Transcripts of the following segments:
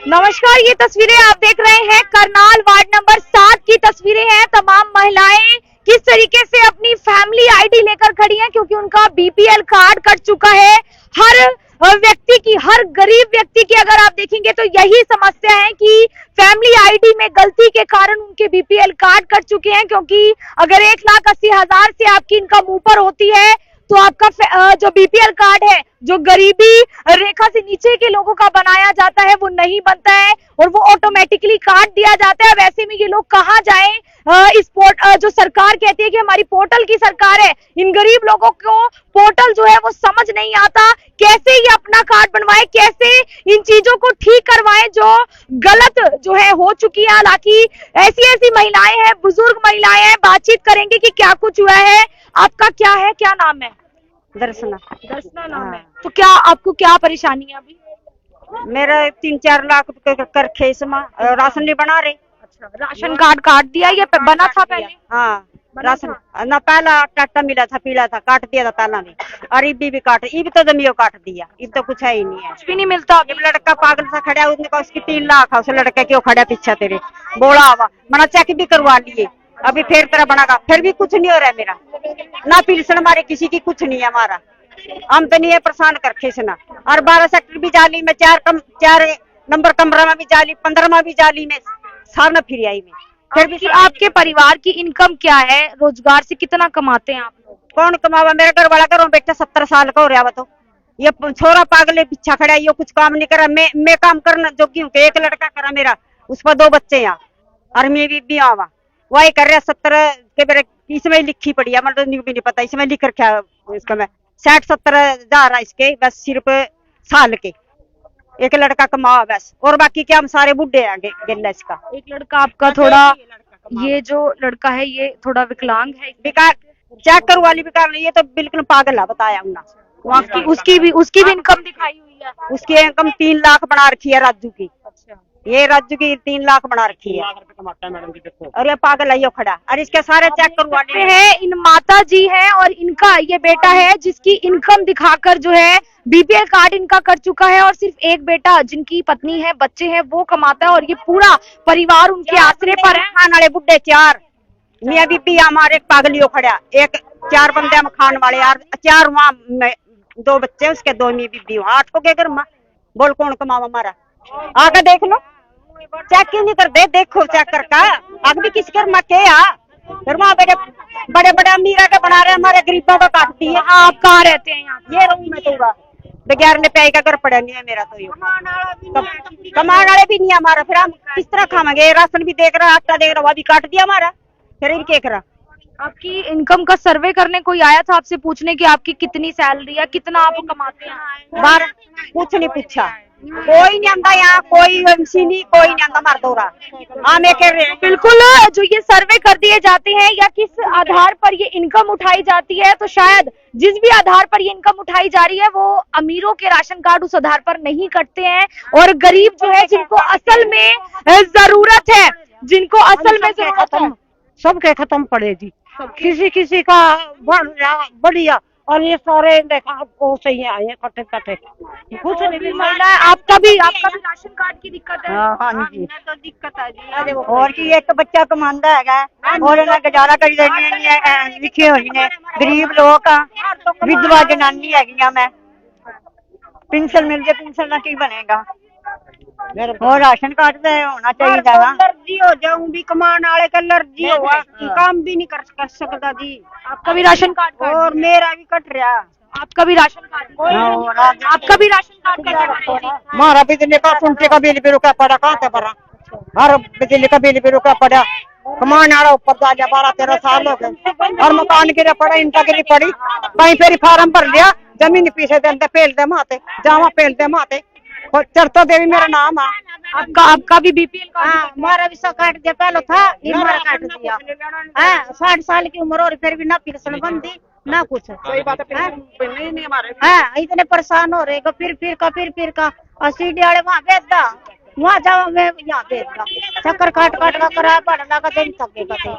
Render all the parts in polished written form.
नमस्कार, ये तस्वीरें आप देख रहे हैं करनाल वार्ड नंबर 7 की तस्वीरें हैं। तमाम महिलाएं किस तरीके से अपनी फैमिली आईडी लेकर खड़ी हैं क्योंकि उनका बीपीएल कार्ड कट चुका है। हर व्यक्ति की, हर गरीब व्यक्ति की अगर आप देखेंगे तो यही समस्या है कि फैमिली आईडी में गलती के कारण उनके बीपीएल कार्ड कट चुके हैं। क्योंकि अगर 1,80,000 से आपकी इनकम ऊपर होती है तो आपका जो बीपीएल कार्ड है, जो गरीबी रेखा से नीचे के लोगों का बनाया जाता है, वो नहीं बनता है और वो ऑटोमेटिकली काट दिया जाता है। वैसे में ये लोग कहाँ जाएं? जो सरकार कहती है कि हमारी पोर्टल की सरकार है, इन गरीब लोगों को पोर्टल जो है वो समझ नहीं आता। कैसे ये अपना कार्ड बनवाए, कैसे इन चीजों को ठीक करवाएं जो गलत जो है हो चुकी है। हालांकि ऐसी ऐसी महिलाएं हैं, बुजुर्ग महिलाएं हैं, बातचीत करेंगे कि क्या कुछ हुआ है। आपका क्या है, क्या नाम है? दर्शना नाम है। तो क्या आपको क्या परेशानी है अभी? मेरा 3-4 लाख कर खेस में राशन नहीं बना रहे। अच्छा, राशन कार्ड काट दिया या बना था पहले? हाँ, राशन ना पहला टाटा मिला था, पीला था, काट दिया था पहला भी, और इब भी काट, इब तो जमियो काट दिया, इब तो कुछ है ही नहीं है, कुछ भी नहीं मिलता। जब लड़का पागल सा खड़ा, उसने कहा उसकी 3 लाख है, उस लड़के क्यों खड़ा पीछे तेरे, बोला आवा मना चेक भी करवा लिए, अभी फिर तरह बनागा, फिर भी कुछ नहीं हो रहा है मेरा, ना पिलसन हमारे किसी की कुछ नहीं है हमारा, हम तो नहीं है परेशान कर खेसना। और 12 सेक्टर भी जाली में, 4 नंबर कमरा में भी जाली, 15 में भी जाली में, सामने फिर आई में। फिर भी आपके परिवार की इनकम क्या है? रोजगार से कितना कमाते हैं आप लोग? कौन कमावा? मेरा घर वाला घरों बेटा 70 साल का हो रहा तो ये छोरा पागले पीछा खड़ा है, ये कुछ काम नहीं करा। मैं काम करना जो क्यों, एक लड़का करा मेरा, उस पर 2 बच्चे यहाँ, और मैं भी आवा वही कर रहा। 70 के मेरे इसमें लिखी पड़ी है, मतलब भी नहीं पता, इसमें लिख रखा इसका मैं 60-70 हजार है इसके, बस सिर्फ साल के। एक लड़का कमा बस, और बाकी क्या हम सारे बुढ़े आगे गिल्ला इसका। एक लड़का आपका थोड़ा, ये जो लड़का है ये थोड़ा विकलांग है, बेकार चेक करो वाली बेकार नहीं, ये तो बिल्कुल पागल है, बताया उन्होंने। उसकी भी इनकम दिखाई हुई है। उसकी इनकम 3 लाख बना रखी है राजू की। अच्छा, ये राजू की 3 लाख बना रखी है, और ये पागल है, ये खड़ा, और इसके सारे चेक करवाने हैं। इन माता जी हैं और इनका ये बेटा है जिसकी इनकम दिखाकर जो है बीपीएल कार्ड इनका कर चुका है, और सिर्फ एक बेटा जिनकी पत्नी है, बच्चे हैं, वो कमाता है, और ये पूरा परिवार उनके आसरे पर है। खान वाले बुढ़े 4 मियाँ बीबी हमारे, एक पागलियो खड़ा, एक 4 बंदे हम खान वाले यार, 4 वहाँ 2 बच्चे उसके, 2 मियाँ बीबी, 8 हो गए घर में। बोल कौन कमावा हमारा? आगे देख लो, चेक क्यों नहीं कर दे? देखो चेक करके अब भी किस घर में क्या, फिर वहाँ बड़े बड़े अमीर के बना रहे, हमारे गरीबों का काटती है। आप कहाँ रहते हैं यहाँ? ये रूम में तो 11 रुपए का घर पड़ा नहीं है मेरा, तो ये कमाने वाले भी नहीं हमारा, फिर हम किस तरह खाएंगे? राशन भी देख रहा, आटा देख रहा, वो भी काट दिया हमारा, फिर इनके करा। आपकी इनकम का सर्वे करने कोई आया था आपसे पूछने की आपकी कितनी सैलरी है, कितना आप कमाते हैं? 12 कुछ नहीं पूछा, कोई नहीं आता यहाँ, कोई एमसी नहीं, कोई नहीं आता मार दो रहा। बिल्कुल, जो ये सर्वे कर दिए जाते हैं या किस आधार पर ये इनकम उठाई जाती है, तो शायद जिस भी आधार पर ये इनकम उठाई जा रही है वो अमीरों के राशन कार्ड उस आधार पर नहीं कटते हैं, और गरीब जो है, जिनको असल में जरूरत है, जिनको असल में जरूरत है, सबके खत्म पड़े जी, किसी का बढ़िया, और ये सारे देखा वो सही आए कटे कुछ नहीं। महिला आपका भी राशन कार्ड की दिक्कत है? हाँ जी, तो दिक्कत है जी। और की एक बच्चा कमांदा है और इन्हें गुजारा कर देनी लिखी हुई ने, गरीब लोग का, विधवा जनानी है मैं, पेंशन मिल जाए, पेंशन ना की बनेगा, और राशन कार्ड तो होना चाहिए। एलर्जी हो जाऊं भी, कमाने वाले का एलर्जी हुआ, काम भी नहीं कर सकता जी। आपका भी राशन कार्ड? और मेरा भी कट रहा। आपका भी राशन कार्ड? आपका भी राशन कार्ड कट रहा है? हमारा बिजली का सुनते का बिल भी रुका पड़ा, कहाँ से भरा, हर बिजली का बिल भी रुका पड़ा, कमाने वाला ऊपर जा गया, 12-13 साल हो गए, और मकान गिरा पड़ा, इंटा गिरी पड़ी, कहीं फिर फार्म भर लिया, जमीन पीछे दे पेल दे माते, जावा पेल दे माते, चरता देवी मेरा नाम है। आपका भी बीपीएल कार्ड? हमारा भी सब काट दिया, पहले था हमारा काट दिया, 60 साल की उम्र, और फिर भी ना पेंशन बंदी ना कुछ। सही बात है, नहीं हमारे, इतने परेशान हो रहे, फिर का सीडी वाले वहाँ भेजता, वहाँ जाओ मैं यहाँ भेज दूंगा। चक्कर काट काट का किराया पड़ लगा दिन थके का थे।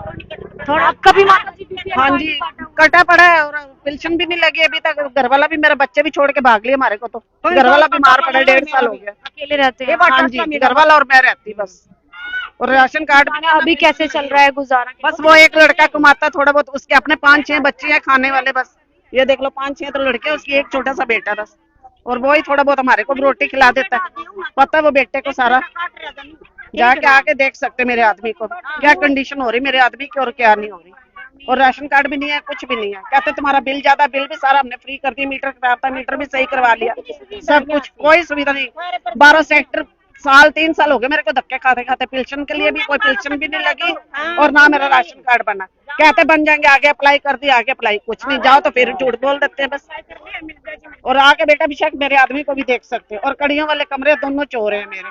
थोड़ा आपका भी माता जी BPL हाँ कार्ड जी, नहीं काटा होगा? कटा पड़ा है और पेंशन भी नहीं लगी अभी तक। घर वाला भी, मेरे बच्चे भी छोड़ के भाग लिए हमारे को, तो घर वाला बीमार पड़ा, 1.5 साल हो गया। अकेले रहते हैं? हाँ जी, घर वाला और मैं रहती बस। और राशन कार्ड भी नहीं। अभी कैसे चल रहा है गुजारा? बस वो एक लड़का कमाता थोड़ा बहुत, उसके अपने 5-6 बच्चे हैं खाने वाले बस। ये देख लो 5-6 तो लड़के, उसकी एक छोटा सा बेटा बस। और वो ही थोड़ा बहुत हमारे को भी रोटी खिला देता है। पता है वो बेटे को सारा, जाके आके देख सकते मेरे आदमी को क्या कंडीशन हो रही मेरे आदमी की और क्या नहीं हो रही। और राशन कार्ड भी नहीं है, कुछ भी नहीं है। कहते तुम्हारा बिल ज्यादा, बिल भी सारा हमने फ्री कर दिया। मीटर खराब था, मीटर भी सही करवा लिया, सब कुछ, कोई सुविधा नहीं। 12 सेक्टर 3 साल हो गए मेरे को धक्के खाते खाते। पेंशन के लिए भी कोई पेंशन भी नहीं लगी और ना मेरा राशन कार्ड बना। कहते बन जाएंगे, आगे अप्लाई कर दिया, आगे अप्लाई कुछ नहीं। जाओ तो फिर झूठ बोल देते हैं बस। और आके बेटा अभिषेक मेरे आदमी को भी देख सकते हैं। और कड़ियों वाले कमरे दोनों चोर हैं मेरे।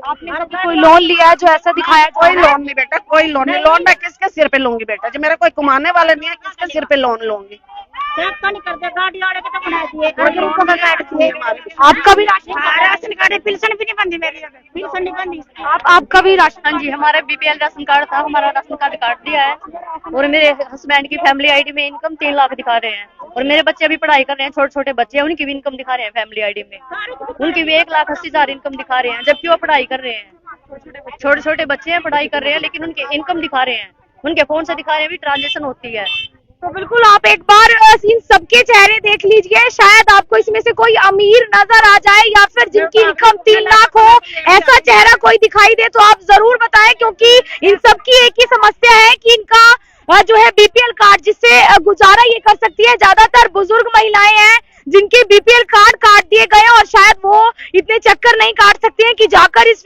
आपने कभी कोई लोन लिया है जो ऐसा दिखाया जा कोई रहा है? लोन नहीं बेटा, कोई लोन नहीं। लोन मैं किसके सिर पे लूंगी बेटा? जो मेरा कोई कमाने वाले नहीं है, किसके सिर पे लोन लूंगी? आपका भी राशन राशन कार्ड पेंशन भी नहीं बनती मेरी, पेंशन नहीं बनती। आपका भी राशन? हाँ जी, हमारा BPL राशन कार्ड था, हमारा राशन कार्ड काट दिया है। और मेरे हस्बैंड की फैमिली आईडी में इनकम 3 लाख दिखा रहे हैं। और मेरे बच्चे अभी पढ़ाई कर रहे हैं, छोटे छोटे बच्चे हैं, उनकी भी इनकम दिखा रहे हैं फैमिली आईडी में। उनकी भी 1,80,000 इनकम दिखा रहे हैं, जबकि वो पढ़ाई कर रहे हैं। छोटे छोटे बच्चे हैं, पढ़ाई कर रहे हैं, लेकिन उनके इनकम दिखा रहे हैं, उनके फोन से दिखा रहे हैं, भी ट्रांजेक्शन होती है। तो बिल्कुल आप एक बार इन सबके चेहरे देख लीजिए, शायद आपको इसमें से कोई अमीर नजर आ जाए या फिर जिनकी इनकम 3 लाख हो, ऐसा चेहरा कोई दिखाई दे तो आप जरूर बताएं, क्योंकि इन सबकी एक ही समस्या है कि इनका जो है BPL कार्ड, जिससे गुजारा ये कर सकती है। ज्यादातर बुजुर्ग महिलाएं हैं जिनके BPL कार्ड काट दिए गए और शायद वो इतने चक्कर नहीं काट सकती हैं कि जाकर इस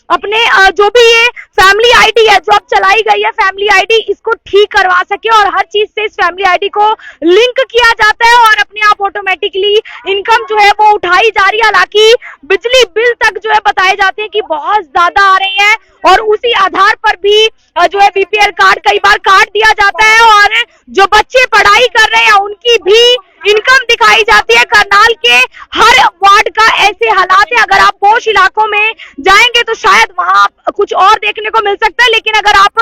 अपने जो भी ये फैमिली आईडी है जो अब चलाई गई है, फैमिली आईडी, इसको ठीक करवा सके। और हर चीज से इस फैमिली आईडी को लिंक किया जाता है और अपने आप ऑटोमेटिकली इनकम जो है वो उठाई जा रही है। हालांकि बिजली बिल तक जो है बताए जाते हैं कि बहुत ज्यादा आ रही है और उसी आधार पर भी जो है BPL कार्ड कई बार काट दिया जाता है। और जो बच्चे पढ़ाई कर रहे हैं उनकी भी इनकम दिखाई जाती है। करनाल के हर वार्ड का ऐसे हालात है। अगर आप पोश इलाकों में जाएंगे तो शायद वहां कुछ और देखने को मिल सकता है, लेकिन अगर आप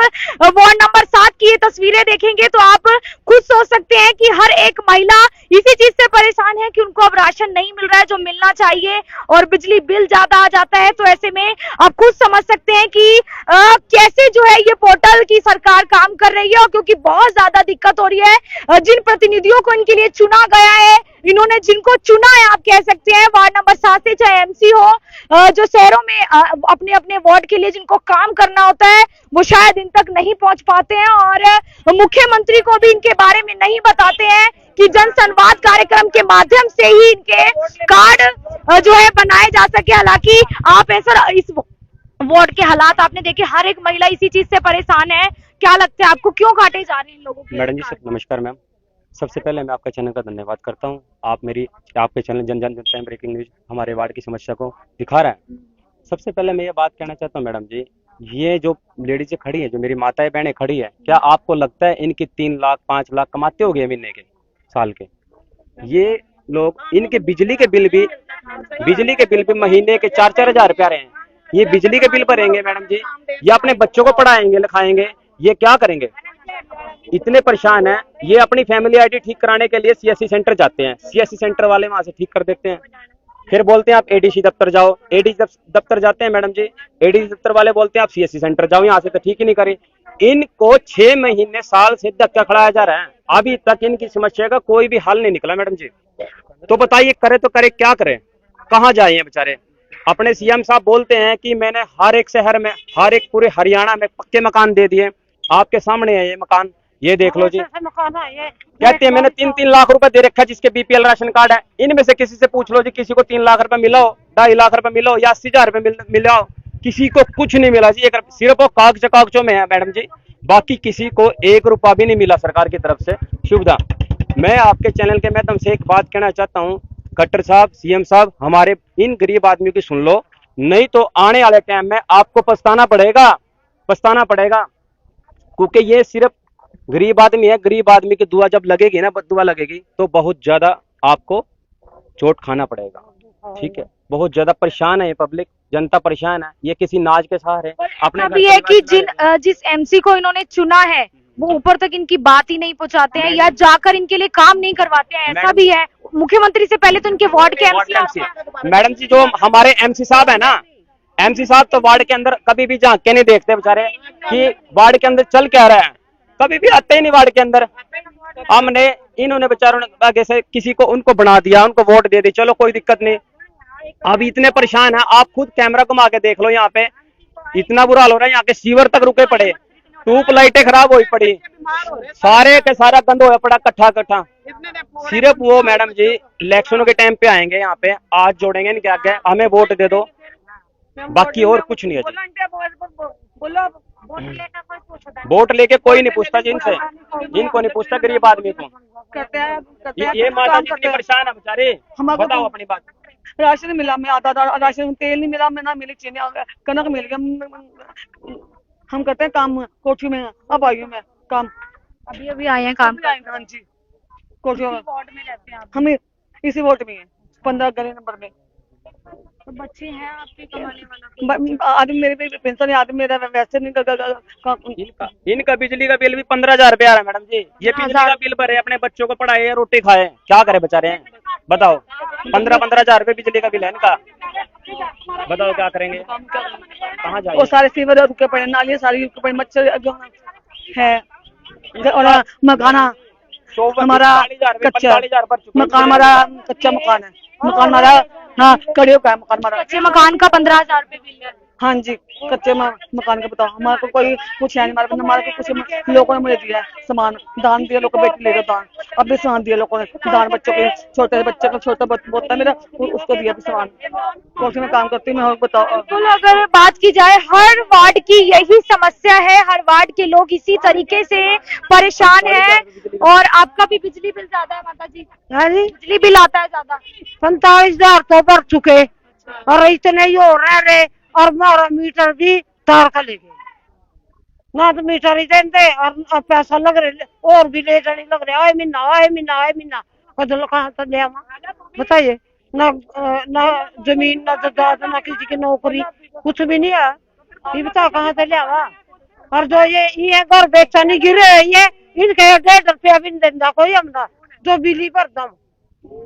वार्ड नंबर 7 की ये तस्वीरें देखेंगे तो आप खुद सोच सकते हैं कि हर एक महिला इसी चीज से परेशान है कि उनको अब राशन नहीं मिल रहा है जो मिलना चाहिए, और बिजली बिल ज्यादा आ जाता है। तो ऐसे में आप खुद समझ सकते हैं कि कैसे जो है ये पोर्टल की सरकार काम कर रही है। और क्योंकि बहुत ज्यादा दिक्कत हो रही है, जिन प्रतिनिधियों को इनके लिए चुना गया है, इन्होंने जिनको चुना है आप कह सकते हैं वार्ड नंबर 7 से, चाहे MC हो, जो शहरों में अपने अपने वार्ड के लिए जिनको काम करना होता है वो शायद इन तक नहीं पहुंच पाते हैं और मुख्यमंत्री को भी इनके बारे में नहीं बताते हैं कि जन संवाद कार्यक्रम के माध्यम से ही इनके कार्ड जो है बनाए जा सके। हालांकि आप ऐसा इस वार्ड के हालात आपने देखे, हर एक महिला इसी चीज से परेशान है। क्या लगता है आपको, क्यों काटे जा रहे हैं इन लोगों के? मैडम जी नमस्कार मैम, सबसे पहले मैं आपका चैनल का धन्यवाद करता हूं। आपके चैनल जन जन जनता ब्रेकिंग न्यूज हमारे वार्ड की समस्या को दिखा रहा है। सबसे पहले मैं ये बात कहना चाहता हूं मैडम जी, ये जो लेडीजें खड़ी है, जो मेरी माताएं बहनें खड़ी है, क्या आपको लगता है इनकी 3 लाख 5 लाख कमाते होंगे महीने के, साल के? ये लोग, इनके बिजली के बिल भी महीने के 4-4 हजार रुपया रहे हैं। ये बिजली के बिल भरेंगे मैडम जी, या अपने बच्चों को पढ़ाएंगे लिखाएंगे, ये क्या करेंगे? इतने परेशान हैं। ये अपनी फैमिली आईडी ठीक कराने के लिए CSC सेंटर जाते हैं, CSC सेंटर वाले वहां से ठीक कर देते हैं। फिर बोलते हैं आप ADC दफ्तर जाओ, ADC दफ्तर जाते हैं मैडम जी, ADC दफ्तर वाले बोलते हैं आप CSC सेंटर जाओ, यहाँ से तो ठीक ही नहीं करे। इनको 6 महीने साल से धक्का खड़ाया जा रहा है, अभी तक इनकी समस्या का कोई भी हल नहीं निकला मैडम जी। तो बताइए करे तो करे क्या करे, कहाँ जाए बेचारे? अपने CM साहब बोलते हैं कि मैंने हर एक शहर में, हर एक पूरे हरियाणा में पक्के मकान दे दिए। आपके सामने है ये मकान, ये देख लो जी। कहते हैं मैंने 3-3 लाख रुपए दे रखा है जिसके BPL राशन कार्ड है। इनमें से किसी से पूछ लो जी, किसी को 3 लाख रुपए मिला हो, 2.5 लाख रुपए मिला हो या 80,000 रुपए मिला हो, किसी को कुछ नहीं मिला जी। सिर्फ वो कागजों में है मैडम जी, बाकी किसी को 1 रुपया भी नहीं मिला सरकार की तरफ से सुविधा। मैं आपके चैनल के माध्यम से एक बात कहना चाहता हूँ, खट्टर साहब, CM साहब, हमारे इन गरीब आदमियों की सुन लो, नहीं तो आने वाले टाइम में आपको पछताना पड़ेगा। क्योंकि ये सिर्फ गरीब आदमी है, गरीब आदमी की दुआ जब लगेगी ना, बद्दुआ लगेगी, तो बहुत ज्यादा आपको चोट खाना पड़ेगा। ठीक है, बहुत ज्यादा परेशान है ये पब्लिक, जनता परेशान है। ये किसी नाज के सहारे अपने अभी है कि जिस एमसी को इन्होंने चुना है वो ऊपर तक इनकी बात ही नहीं पहुंचाते हैं या जाकर इनके लिए काम नहीं करवाते हैं, ऐसा भी है। मुख्यमंत्री से पहले तो इनके वार्ड के एमसी। मैडम जी, जो हमारे एमसी साहब है ना, एमसी साहब तो वार्ड के अंदर कभी भी झांक के नहीं देखते बेचारे कि वार्ड के अंदर चल क्या रहा है, कभी भी आते ही नहीं वार्ड के अंदर। हमने इन्होंने बेचारों ने आगे से किसी को उनको बना दिया, उनको वोट दे दी, चलो कोई दिक्कत नहीं। अभी इतने परेशान है, आप खुद कैमरा घुमा के देख लो, यहाँ पे इतना बुरा हाल हो रहा है, यहाँ के सीवर तक रुके पड़े, ट्यूब लाइटें खराब हुई पड़ी, सारे के सारा गंद होया पड़ा कट्ठा। सिर्फ वो मैडम जी इलेक्शनों के टाइम पे आएंगे यहाँ पे, आज जोड़ेंगे इनके आगे, हमें वोट दे दो, बाकी और कुछ नहीं है जी। वोट लेके कोई नहीं पूछता जी इनसे, इनको नहीं पूछता गरीब आदमी को। ये माता जी इतनी परेशान है बेचारे, बताओ अपनी बात। राशन मिला, मैं आधा राशन, तेल नहीं मिला, मैं ना मिली चीनी, कनक मिल गया। हम करते हैं काम कोठी में, अब आई हूँ मैं काम, अभी आए हैं काम। हाँ जी, कोठी में हम इसी वोट में है, 15 गली नंबर में। तो बच्चे हैं आपके कमाने वाला? आदमी मेरे पे पेंशन है, आदमी मेरा वैसे नहीं। इनका बिजली का बिल भी 15,000 रुपया आ रहा है मैडम जी। ये बिजली का बिल भरे, अपने बच्चों को पढ़ाए, रोटी खाए, क्या करे बेचारे हैं बताओ। 15,000 रुपये बिजली का बिल है इनका, बताओ क्या करेंगे, कहाँ जाएंगे। वो सारे सीवर रुके पड़े, नालियाँ सारी रुके पड़े, मच्छर है, और मकाना हमारा कच्चा मकान, हमारा कच्चा मकान है, मकान हमारा हाँ कड़ियों का है मकान हमारा। कच्चे मकान का 15,000 रुपये बिल है। हाँ जी, कच्चे मकान का बताओ, हमारे को कोई कुछ है नहीं, हमारे को कुछ लोगों ने मुझे दिया है सामान, दान दिया, लोगों बेटी ले गए दान, अब भी सामान दिया लोगों ने दान, बच्चों के छोटे बच्चे को, छोटा बोता मेरा उसको दिया सामान। कोठी में काम करती हूँ मैं, और बताओ। बिल्कुल, अगर बात की जाए हर वार्ड की यही समस्या है, हर वार्ड के लोग इसी तरीके से परेशान हैं। और आपका भी बिजली बिल ज्यादा है माता जी? हाँ जी, बिजली बिल आता है ज्यादा? 45,000 तो भर चुके, और इतने ही हो रहे, और हमारा मीटर भी तार का ले गए, ना तो मीटर ही देते, और पैसा लग रहे और भी ले जाने लग रहे, आए महीना कदल कहाँ से ले आवा बताइए। ना जमीन, ना जायदाद, ना किसी की नौकरी, कुछ भी नहीं है, ये बता कहाँ से ले आवा। और जो ये घर बेचा नहीं गिरे, ये इनके 1.5 रुपया भी नहीं देता कोई, हमला जो बिजली भर दम,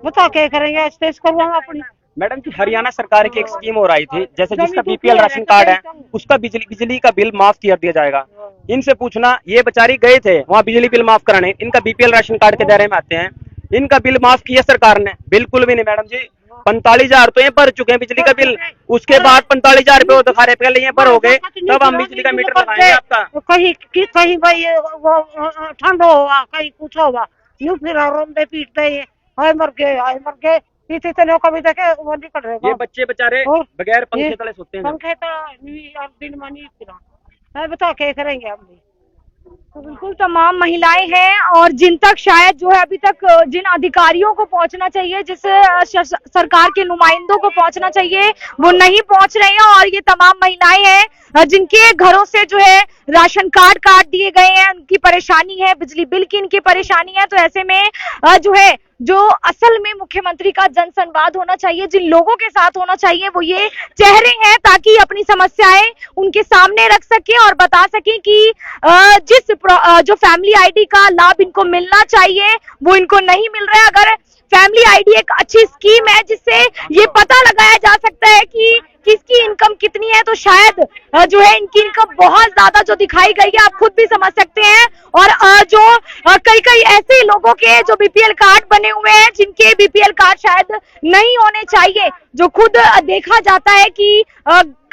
बता क्या करेंगे, ऐसे करूँ अपनी। मैडम जी, हरियाणा सरकार की एक स्कीम और आई थी, जैसे जिसका बीपीएल राशन कार्ड है उसका बिजली का बिल माफ कर दिया जाएगा। इनसे पूछना, ये बेचारी गए थे वहाँ बिजली बिल माफ कराने, इनका बीपीएल राशन कार्ड के दायरे में आते हैं, इनका बिल माफ किया सरकार ने? बिल्कुल भी नहीं मैडम जी। 45,000 तो ये भर चुके हैं बिजली का बिल, उसके बाद 45,000 रुपये वो दिखा रहे, पहले ये भर हो गए तब हम बिजली का मीटर लगाएंगे आपका। कहीं भाई वो ठंड होगा, कहीं कुछ होगा, यूं फिर रोंदे पीटते, हाय मर गए इतने कभी देखे वो नहीं कर रहे। ये बच्चे बेचारे बगैर पंखे तले सोते हैं, पंखे तो दिन मानी फिर बता क्या करेंगे हम भी। तो बिल्कुल तमाम महिलाएं हैं, और जिन तक शायद जो है अभी तक जिन अधिकारियों को पहुंचना चाहिए, जिस सरकार के नुमाइंदों को पहुंचना चाहिए, वो नहीं पहुंच रहे हैं। और ये तमाम महिलाएं हैं जिनके घरों से जो है राशन कार्ड काट दिए गए हैं, उनकी परेशानी है, बिजली बिल की इनकी परेशानी है। तो ऐसे में जो है, जो असल में मुख्यमंत्री का जनसंवाद होना चाहिए, जिन लोगों के साथ होना चाहिए, वो ये चेहरे हैं, ताकि अपनी समस्याएं उनके सामने रख सके और बता सके कि जो फैमिली आईडी का लाभ इनको मिलना चाहिए वो इनको नहीं मिल रहा है। अगर फैमिली आईडी एक अच्छी स्कीम है जिससे ये पता लगाया जा सकता है कि किसकी इनकम कितनी है, तो शायद जो है इनकी इनकम बहुत ज्यादा जो दिखाई गई है, आप खुद भी समझ सकते हैं। और जो कई ऐसे लोगों के जो बीपीएल कार्ड बने हुए हैं, जिनके बीपीएल कार्ड शायद नहीं होने चाहिए, जो खुद देखा जाता है कि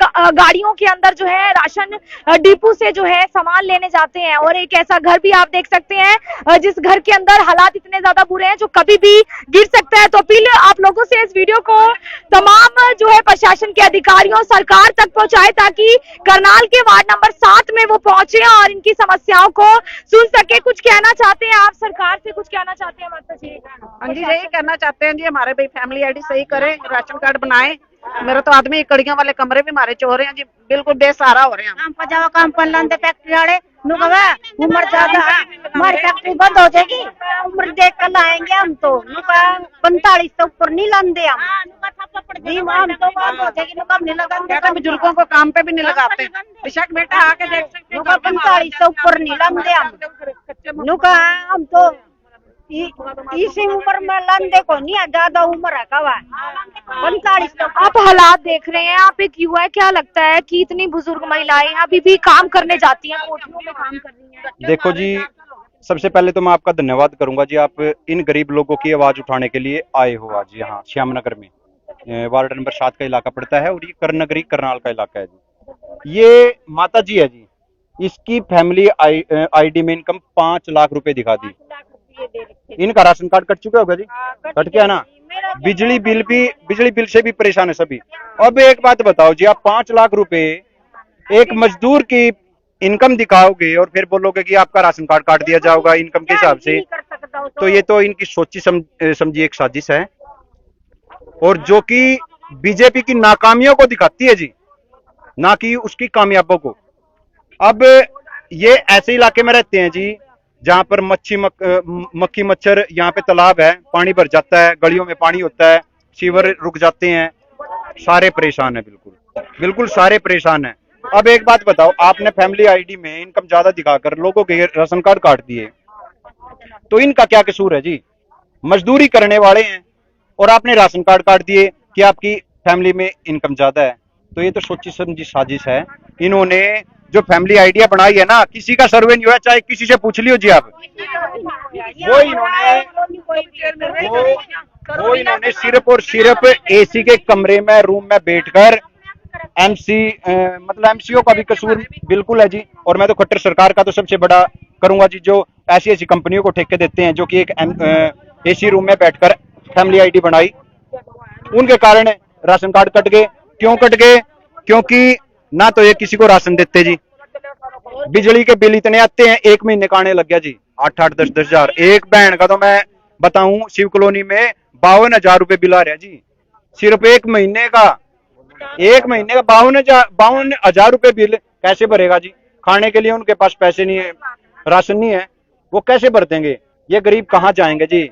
गाड़ियों के अंदर जो है राशन डिपो से जो है सामान लेने जाते हैं। और एक ऐसा घर भी आप देख सकते हैं जिस घर के अंदर हालात इतने ज्यादा बुरे हैं जो कभी भी गिर सकता है। तो अपील आप लोगों से, इस वीडियो को तमाम जो है प्रशासन के अधिकारियों, सरकार तक पहुंचाए, ताकि करनाल के वार्ड नंबर 7 में वो पहुंचे और इनकी समस्याओं को सुन सके। कुछ कहना चाहते हैं आप सरकार से, कुछ कहना चाहते हैं माता जी? हाँ जी, यही कहना चाहते हैं जी, हमारे भाई फैमिली आईडी सही करें, राशन कार्ड बनाए। मेरा तो आदमी कड़ियां वाले कमरे भी हमारे चोर हैं जी, बिल्कुल बेसहारा हो रहे हैं। काम पर जाओ, काम पर लाते फैक्ट्री वाले, नुकवा उम्र ज्यादा है, हमारी फैक्ट्री बंद हो जाएगी, उम्र देख कर लाएंगे हम तो। नुका 45 से ऊपर नहीं लाते हम जी, हम तो बंद हो जाएगी, नुका नहीं लगाते। कहते बुजुर्गों को काम पे भी नहीं लगाते। बेशक बेटा आके देख सकते नुका 45 से ऊपर नहीं लाते हम। नुका हम तो इसी उम्र में लाते को नहीं, ज्यादा उम्र है कवा 45 तो। आप हालात देख रहे हैं, आप एक युवा है, क्या लगता है कि इतनी बुजुर्ग महिलाएं अभी भी काम करने जाती हैं, कोठियों में काम कर रही हैं? देखो जी, सबसे पहले तो मैं आपका धन्यवाद करूंगा जी, आप इन गरीब लोगों की आवाज उठाने के लिए आए हो आज यहाँ श्यामनगर में। वार्ड नंबर 7 का इलाका पड़ता है और ये करनगरी करनाल का इलाका है जी। ये माता जी है जी, इसकी फैमिली आईडी में इनकम 5 लाख रुपए दिखा दी। इनका राशन कार्ड कट चुका होगा जी, कट गया ना। बिजली बिल से भी परेशान है सभी। अब एक बात बताओ जी, आप 5 लाख रुपए एक मजदूर की इनकम दिखाओगे और फिर बोलोगे कि आपका राशन कार्ड काट दिया जाएगा इनकम के हिसाब से, तो ये तो इनकी सोची समझी एक साजिश है, और जो कि बीजेपी की नाकामियों को दिखाती है जी, ना कि उसकी कामयाबों को। अब ये ऐसे इलाके में रहते हैं जी जहां पर मक्खी मच्छर, यहाँ पे तालाब है, पानी भर जाता है, गलियों में पानी होता है, सीवर रुक जाते हैं, सारे परेशान है, बिल्कुल सारे परेशान है। अब एक बात बताओ, आपने फैमिली आईडी में इनकम ज्यादा दिखाकर लोगों के राशन कार्ड काट दिए, तो इनका क्या कसूर है जी? मजदूरी करने वाले हैं और आपने राशन कार्ड काट दिए कि आपकी फैमिली में इनकम ज्यादा है, तो ये तो सोची समझी साजिश है। इन्होंने जो फैमिली आइडिया बनाई है ना, किसी का सर्वे नहीं हुआ, चाहे किसी से पूछ लियो जी आप, वो इन्होंने सिर्फ और सिर्फ एसी के कमरे में रूम में बैठकर मतलब एमसीओ का भी कसूर बिल्कुल है जी। और मैं तो खट्टर सरकार का तो सबसे बड़ा करूंगा जी, जो ऐसी कंपनियों को ठेके देते हैं जो कि एक एसी रूम में बैठकर फैमिली आईडी बनाई, उनके कारण राशन कार्ड कट गए। क्यों कट गए? क्योंकि ना तो ये किसी को राशन देते जी, बिजली के बिल इतने आते हैं, 1 महीने का आने लग गया जी 8-8, 10-10 हजार। एक बहन का तो मैं बताऊं, शिव कॉलोनी में 52,000 रुपए बिल आ रहा है जी, सिर्फ 1 महीने का 52,000 रुपए बिल कैसे भरेगा जी? खाने के लिए उनके पास पैसे नहीं है, राशन नहीं है, वो कैसे भर देंगे? ये गरीब कहाँ जाएंगे जी?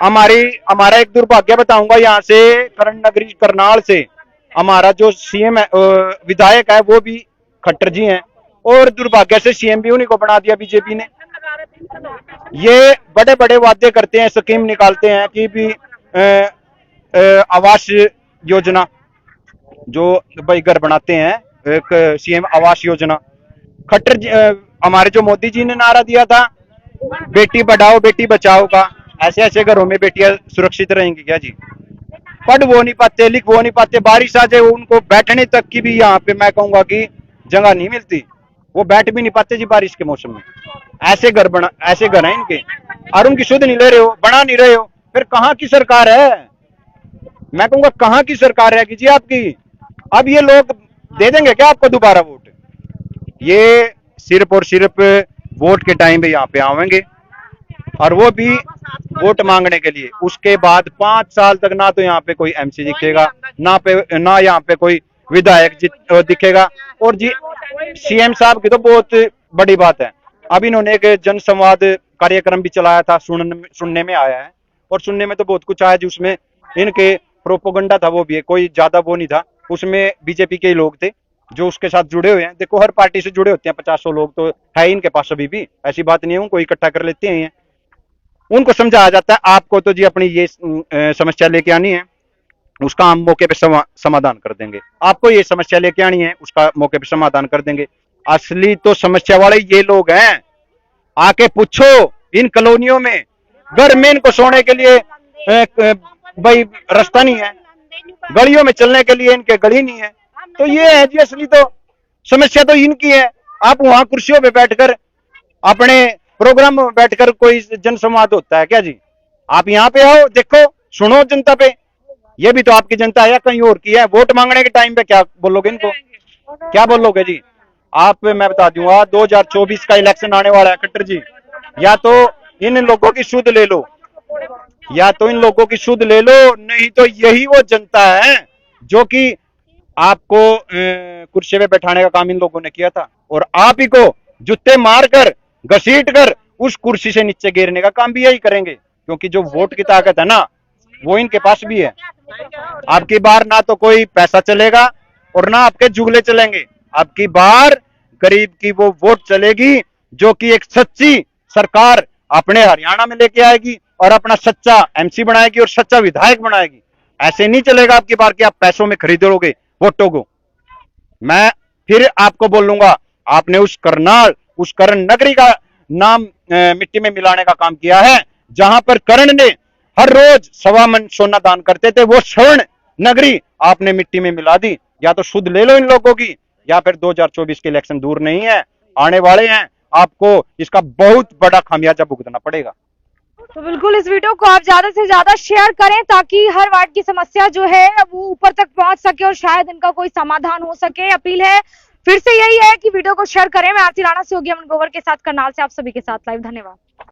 हमारा एक दुर्भाग्य बताऊंगा, यहाँ से करनगरी करनाल से हमारा जो सीएम है, विधायक है, वो भी खट्टर जी हैं, और दुर्भाग्य से सीएम भी उन्हीं को बना दिया बीजेपी ने। ये बड़े बड़े वादे करते हैं, स्कीम निकालते हैं कि भी आवास योजना, जो भाई घर बनाते हैं, एक सीएम आवास योजना। खट्टर हमारे जो मोदी जी ने नारा दिया था, बेटी बढ़ाओ बेटी बचाओ का, ऐसे ऐसे घरों में बेटियां सुरक्षित रहेंगी क्या जी? पढ़ वो नहीं पाते, लिख वो नहीं पाते, बारिश आ जाए उनको बैठने तक की भी यहाँ पे मैं कहूंगा कि जगह नहीं मिलती, वो बैठ भी नहीं पाते जी बारिश के मौसम में। ऐसे घर हैं इनके, और उनकी सुध नहीं ले रहे हो, बना नहीं रहे हो, फिर कहाँ की सरकार है? मैं कहूंगा कहाँ की सरकार रहेगी जी आपकी? अब ये लोग दे देंगे क्या आपको दोबारा वोट? ये सिर्फ और सिर्फ वोट के टाइम पे यहाँ पे आवेंगे, और वो भी वोट मांगने के लिए। उसके बाद 5 साल तक ना तो यहाँ पे कोई एमसी दिखेगा, ना यहाँ पे कोई विधायक दिखेगा। और जी सीएम साहब की तो बहुत बड़ी बात है, अब इन्होंने एक जन संवाद कार्यक्रम भी चलाया था, सुनने में आया है, और सुनने में तो बहुत कुछ आया जी। उसमें इनके प्रोपोगंडा था, वो भी कोई ज्यादा वो नहीं था, उसमें बीजेपी के लोग थे जो उसके साथ जुड़े हुए हैं। देखो हर पार्टी से जुड़े होते हैं, 50 लोग तो है इनके पास अभी भी, ऐसी बात नहीं है, उनको इकट्ठा कर लेते हैं, उनको समझाया जाता है। आपको तो जी अपनी ये समस्या लेके आनी है, उसका हम मौके पे समाधान कर देंगे। आपको ये समस्या लेके आनी है, उसका मौके पे समाधान कर देंगे। असली तो समस्या वाले ये लोग हैं, आके पूछो इन कॉलोनियों में, घर में इनको सोने के लिए भाई रास्ता नहीं है, गलियों में चलने के लिए इनके गली नहीं है, तो ये है जी असली तो समस्या तो इनकी है। आप वहां कुर्सियों पे बैठकर अपने प्रोग्राम में बैठकर कोई जनसंवाद होता है क्या जी? आप यहाँ पे आओ, देखो, सुनो जनता पे, ये भी तो आपकी जनता है या कहीं और की है? वोट मांगने के टाइम पे क्या बोलोगे इनको? क्या बोलोगे जी? आप मैं बता दूंगा, 2024 का इलेक्शन आने वाला है खट्टर जी, या तो इन लोगों की सुध ले लो, नहीं तो यही वो जनता है जो कि आपको कुर्सी पे बैठाने का काम इन लोगों ने किया था, और आप ही को जूते मारकर घसीट कर उस कुर्सी से नीचे गिरने का काम भी यही करेंगे, क्योंकि जो वोट की ताकत है ना वो इनके पास भी है। आपकी बार ना तो कोई पैसा चलेगा और ना आपके जुगले चलेंगे, आपकी बार गरीब की वो वोट चलेगी जो कि एक सच्ची सरकार अपने हरियाणा में लेके आएगी और अपना सच्चा एमसी बनाएगी और सच्चा विधायक बनाएगी। ऐसे नहीं चलेगा आपकी बार कि आप पैसों में खरीदोगे वोटों को। मैं फिर आपको बोलूंगा, आपने उस करनाल, उस करण नगरी का नाम मिट्टी में मिलाने का काम किया है, जहां पर करण ने हर रोज 1.25 मन सोना दान करते थे, वो स्वर्ण नगरी आपने मिट्टी में मिला दी। या तो शुद्ध ले लो इन लोगों की, या फिर 2024 के इलेक्शन दूर नहीं है, आने वाले हैं, आपको इसका बहुत बड़ा खामियाजा भुगतना पड़ेगा। तो बिल्कुल इस वीडियो को आप ज्यादा से ज्यादा शेयर करें ताकि हर वार्ड की समस्या जो है वो ऊपर तक पहुंच सके और शायद इनका कोई समाधान हो सके। अपील है फिर से यही है कि वीडियो को शेयर करें। मैं आरती राणा से होगी अमन गोवर के साथ करनाल से आप सभी के साथ लाइव। धन्यवाद।